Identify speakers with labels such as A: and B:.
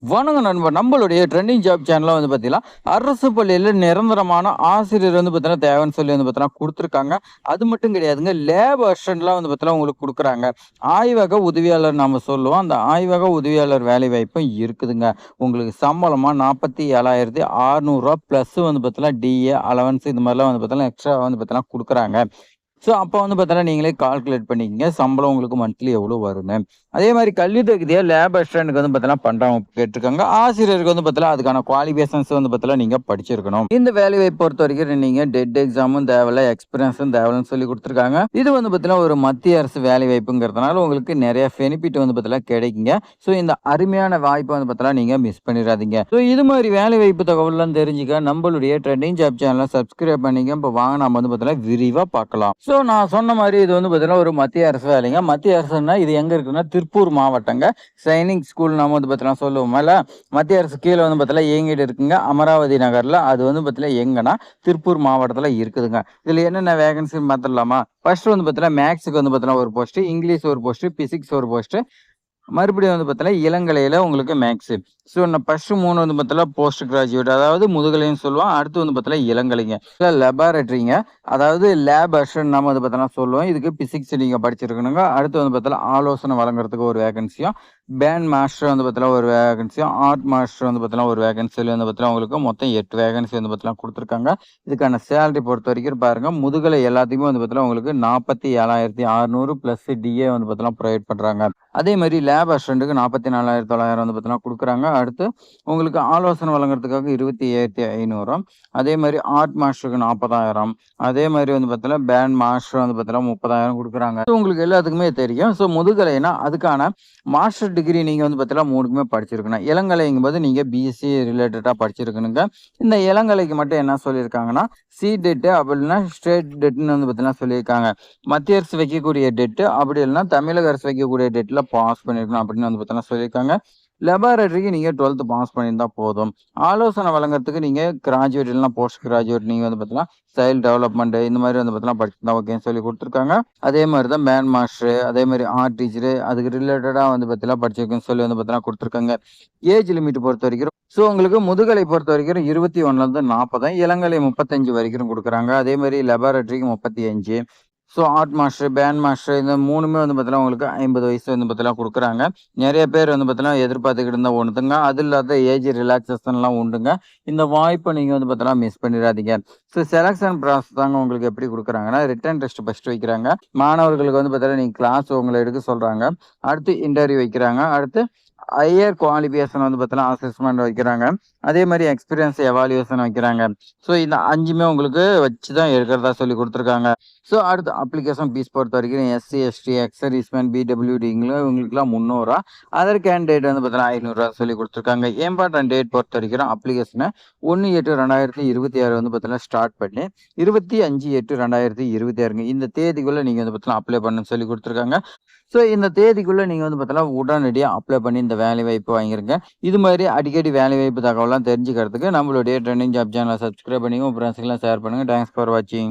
A: வணக்கம் நண்பர். நம்மளுடைய ட்ரெண்டிங் ஜாப் சேனல்ல பார்த்தீங்கன்னா, அரசு பள்ளியில நிரந்தரமான ஆசிரியர் பார்த்தீங்கன்னா, தேவைன்னு சொல்லி பார்த்தீங்கன்னா குடுத்துருக்காங்க. அது மட்டும் கிடையாதுங்க. லேப் அசிஸ்டன்ட்லாம் பார்த்தீங்கன்னா உங்களுக்கு குடுக்குறாங்க. ஆய்வக உதவியாளர் நாம சொல்லுவோம். அந்த ஆய்வக உதவியாளர் வேலைவாய்ப்பும் இருக்குதுங்க. உங்களுக்கு சம்பளமா ரூ. 47,600 பிளஸ் பார்த்தீங்கன்னா, டிஏ, அலவன்ஸ் இது மாரிலாம் பார்த்தீங்கன்னா, எக்ஸ்ட்ரா பார்த்தீங்கன்னா குடுக்குறாங்க. ஸோ, அப்ப பார்த்தீங்கன்னா, நீங்களே கால்குலேட் பண்ணிக்கங்க. சம்பளம் உங்களுக்கு மந்த்லி எவ்வளோ வரும்னு. அதே மாரி கல்வி தகுதியா லேப் அசிஸ்டன்ட்க்கு பார்த்தீங்கன்னா பண்றவங்க கேட்டுருக்காங்க. ஆசிரியருக்கு பார்த்தீங்கன்னா, அதுக்கான குவாலிஃபிகேஷன்ஸ் பார்த்தீங்கன்னா, நீங்க படிச்சிருக்கணும். இந்த வேலைவாய்ப்பு பொறுத்தவரைக்கும் நீங்க டெட் எக்ஸாமும் தேவையில்ல, எக்ஸ்பீரியன்ஸும் தேவையில்லன்னு சொல்லி குடுத்துருக்காங்க. இது பார்த்தீங்கன்னா, ஒரு மத்திய அரசு வேலைவாய்ப்புங்கிறதுனால உங்களுக்கு நெறைய பெனிஃபிட் பார்த்தீங்கன்னா கிடைக்குங்க. ஸோ, இந்த அருமையான வாய்ப்ப பார்த்தீங்கன்னா, நீங்க மிஸ் பண்ணிறாதீங்க. ஸோ, இது மாரி வேலைவாய்ப்பு தகவல்லாம் தெரிஞ்சுக்க நம்மளுடைய ட்ரெண்டிங் ஜாப் சேனல சப்ஸ்கிரைப் பண்ணிக்க. இப்ப வாங்க நாம பார்த்தீங்கன்னா, விரிவா பார்க்கலாம். ஸோ, நான் சொன்ன மாரி இது பார்த்தீங்கன்னா, ஒரு மத்திய அரசு வேலைங்க. மத்திய அரசுன்னா இது எங்க இருக்குன்னா, திருப்பூர் மாவட்டங்க. சைனிக் ஸ்கூல் நாம பார்த்தீங்கன்னா சொல்லுவோம்ல, மத்திய அரசு கீழ பார்த்தீங்கன்னா இயங்கிட்டு இருக்குங்க. அமராவதி நகர்ல. அது பார்த்தீங்கன்னா எங்கன்னா, திருப்பூர் மாவட்டத்துல இருக்குதுங்க. இதுல என்னென்ன வேகன்சின்னு பார்த்துடலாமா? ஃபர்ஸ்ட் பார்த்தீங்கன்னா, மேத்ஸ்க்கு பார்த்தீங்கன்னா ஒரு போஸ்ட், இங்கிலீஷ் ஒரு போஸ்ட், பிசிக்ஸ் ஒரு போஸ்ட். மறுபடியும் பார்த்தீங்கன்னா, இளங்கலையில உங்களுக்கு மேத்ஸ். ஸோ, நான் ஃபர்ஸ்ட் 3 பார்த்தீங்கன்னா, போஸ்ட் கிராஜுவேட் அதாவது முதுகலைன்னு சொல்லுவோம். அடுத்து பார்த்தீங்கன்னா, இளங்கலைங்க. லேபாரட்டரிங்க. அதாவது லேப் அசிஸ்டன்ட் நாம பார்த்தீங்கன்னா சொல்லுவோம். இதுக்கு பிசிக்ஸ் நீங்க படிச்சிருக்கணுங்க. அடுத்து பார்த்தீங்கன்னா, ஆலோசனை வழங்குறதுக்கு ஒரு வேகன்சியும், பேண்ட் மாஸ்டர் பார்த்தீங்கன்னா ஒரு வேகன்சியும், ஆர்ட் மாஸ்டர் பார்த்தீங்கன்னா ஒரு வேகன்சில பார்த்தீங்கன்னா, உங்களுக்கு மொத்தம் 8 வேகன்சி பார்த்தீங்கன்னா குடுத்துருக்காங்க. இதுக்கான சேலரி பொறுத்தவரைக்கும் பாருங்க, முதுகலை எல்லாத்துக்குமே பார்த்தீங்கன்னா, உங்களுக்கு 47,600 பிளஸ் டிஏ பார்த்தீங்கன்னா ப்ரொவைட் பண்றாங்க. அதே மாரி லேப் அசிஸ்டன்ட்க்கு 44,900 பார்த்தீங்கன்னா குடுக்குறாங்க. அடுத்து உங்களுக்கு ஆலோசனை வழங்குறதுக்காக 27,500. அதே மாரி ஆர்ட் மாஸ்டருக்கு 40,000. அதே மாரி பார்த்தீங்கன்னா, பேண்ட் மாஸ்டர் பார்த்தீங்கன்னா 30,000 குடுக்குறாங்க. உங்களுக்கு எல்லாத்துக்குமே தெரியும். ஸோ, முதுகலைனா அதுக்கான மாஸ்டர் டிகிரி நீங்க பார்த்தீங்கன்னா 3க்குமே படிச்சிருக்கணும். இளங்கலைங்கும்போது நீங்க பிஎஸ்சி ரிலேட்டடா படிச்சிருக்கணுங்க. இந்த இளங்கலைக்கு மட்டும் என்ன சொல்லியிருக்காங்கன்னா, டெட் அப்படி இல்லன்னா ஸ்டேட் டெட்ன்னு பார்த்தீங்கன்னா சொல்லியிருக்காங்க. மத்திய அரசு வைக்கக்கூடிய டெட் அப்படி இல்லன்னா தமிழக அரசு வைக்கக்கூடிய டெட்ல பாஸ் பண்ணியிருக்கணும் அப்படின்னு பார்த்தீங்கன்னா சொல்லியிருக்காங்க. லெபார்டரிக்கு நீங்க 12த் பாஸ் பண்ணியிருந்தா போதும். ஆலோசனை வழங்குறதுக்கு நீங்க கிராஜுவேட் இல்லன்னா போஸ்ட் கிராஜுவேட் நீங்க பார்த்தீங்கன்னா, சைல்ட் டெவலப்மெண்ட் இந்த மாரி பார்த்தீங்கன்னா படிச்சிருந்தா ஓகேன்னு சொல்லி குடுத்துருக்காங்க. அதே மாரி தான் பேண்ட் மாஸ்டர், அதே மாரி ஆர்ட் டீச்சர் அதுக்கு ரிலேட்டடா பார்த்தீங்கன்னா படிச்சிருக்குன்னு சொல்லி பார்த்தீங்கன்னா குடுத்துருக்காங்க. ஏஜ் லிமிட் பொறுத்தவரைக்கும் ஸோ, உங்களுக்கு முதுகலை பொறுத்தவரைக்கும் 21லேருந்து 40, இளங்கலை 35 வரைக்கும் குடுக்குறாங்க. அதே மாரி லெபார்டரிக்கு 35. So, art master, band master இந்த 3மே பார்த்தீங்கன்னா, உங்களுக்கு 50 வயசு பார்த்தீங்கன்னா குடுக்குறாங்க. நெறைய பேர் பார்த்தீங்கன்னா, எதிர்பார்த்துக்கிட்டு இருந்த ஒண்ணுதுங்க. அது இல்லாத ஏஜ் ரிலாக்சேஷன்லாம் உண்டுங்க. இந்த வாய்ப்ப நீங்க பார்த்தீங்கன்னா, மிஸ் பண்ணிறாதீங்க. ஸோ, செலக்ஷன் ப்ராசஸ் தாங்க உங்களுக்கு எப்படி குடுக்குறாங்கன்னா, ரிட்டன் டெஸ்ட் ஃபர்ஸ்ட் வைக்கிறாங்க. மாணவர்களுக்கு பார்த்தீங்கன்னா, நீங்க கிளாஸ் உங்கள எடுக்க சொல்றாங்க. அடுத்து இன்டர்வியூ வைக்கிறாங்க. அடுத்து ஹையர் குவாலிஃபிகேஷன் பார்த்தீங்கன்னா, அசஸ்மென்ட் வைக்கிறாங்க. அதே மாரி எக்ஸ்பீரியன்ஸ் எவாலுயேஷன் வைக்கிறாங்க. ஸோ, இந்த 5மே உங்களுக்கு வச்சு தான் எடுக்கிறதா சொல்லி குடுத்துருக்காங்க. ஸோ, அடுத்து அப்ளிகேஷன் ஃபீஸ் பொறுத்தவரைக்கும் எஸ்சி, எஸ்டி, எக்ஸ் சர்வீஸ்மேன், பிடபிள்யூடிங்கள இவங்களுக்குலாம் ரூ. 300. அதர் கேண்டிடேட் பார்த்தீங்கன்னா, ரூ. 500 சொல்லி குடுத்துருக்காங்க. இம்பார்ட்டன்ட் டேட் பொறுத்தவரைக்கும் அப்ளிகேஷன 1/8/2026 பார்த்தீங்கன்னா ஸ்டார்ட் பண்ணி 25/8/2026 இந்த தேதிக்குள்ள நீங்க பார்த்தீங்கன்னா அப்ளை பண்ணணும்னு சொல்லி குடுத்துருக்காங்க. ஸோ, இந்த தேதிக்குள்ள நீங்க பார்த்தீங்கன்னா, உடனடியா அப்ளை பண்ணி இந்த வேலைவாய்ப்பு வாங்கிருங்க. இது மாரி அடிக்கடி வேலைவாய்ப்பு தகவல்லாம் தெரிஞ்சுக்கிறதுக்கு நம்மளுடைய ட்ரெண்டிங் ஜாப் சேனல சப்ஸ்கிரைப் பண்ணிங்க. உங்க ஃப்ரெண்ட்ஸ்க்குலாம் ஷேர் பண்ணுங்க. தேங்க்ஸ் ஃபார் வாட்சிங்.